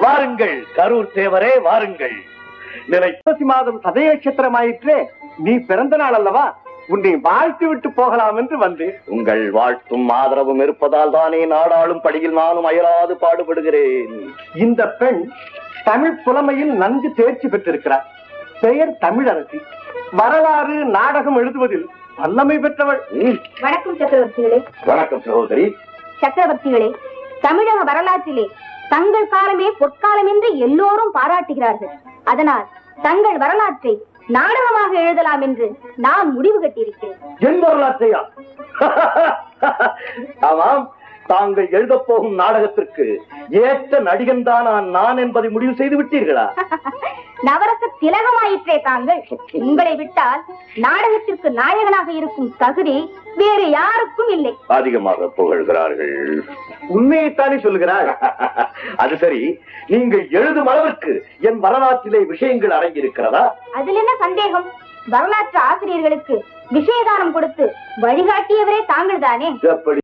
வாருங்கள் கரூர் தேவரே, வாருங்கள். நிலைப்பசி மாதம் சதய நட்சத்திரமாயிற்றே, நீ பிறந்த நாள் அல்லவா, உன்னை வாழ்த்து விட்டு போகலாம் என்று வந்தேன். உங்கள் வாழ்த்தும் ஆதரவும் இருப்பதால் தானே நாடாளும் படியில் நானும் அயராது பாடுபடுகிறேன். இந்த பெண் தமிழ் புலமையில் நன்கு தேர்ச்சி பெற்றிருக்கிறார். பெயர் தமிழரசி. வரலாறு நாடகம் எழுதுவதில் வல்லமை பெற்றவள். வணக்கம் சக்கரவர்த்திகளே. வணக்கம் சகோதரி. சக்கரவர்த்திகளே, தமிழக வரலாற்றிலே தங்கள் காலமே பொற்காலம் என்று எல்லோரும் பாராட்டுகிறார்கள். அதனால் தங்கள் வரலாற்றை நாடகமாக எழுதலாம் என்று நான் முடிவு கட்டியிருக்கிறேன். என் வரலாற்றையா? ஆமாம், தாங்கள் எழுத போகும் நாடகத்திற்கு ஏற்ற நடிகன் தான் நான் என்பதை முடிவு செய்து விட்டீர்களா? நவரச திலகமாயிற்றே தாங்கள். உங்களை விட்டால் நாடகத்திற்கு நாயகனாக இருக்கும் தகுதி வேறு யாருக்கும் இல்லை. அதிகமாக புகழ்கிறார்கள். உண்மையைத்தானே சொல்லுகிறார். அது சரி, நீங்கள் எழுதும் அளவிற்கு என் வரலாற்றிலே விஷயங்கள் அடங்கியிருக்கிறதா? அதில் என்ன சந்தேகம்? வரலாற்று ஆசிரியர்களுக்கு விஷயதானம் கொடுத்து வழிகாட்டியவரே தாங்கள் தானே. எப்படி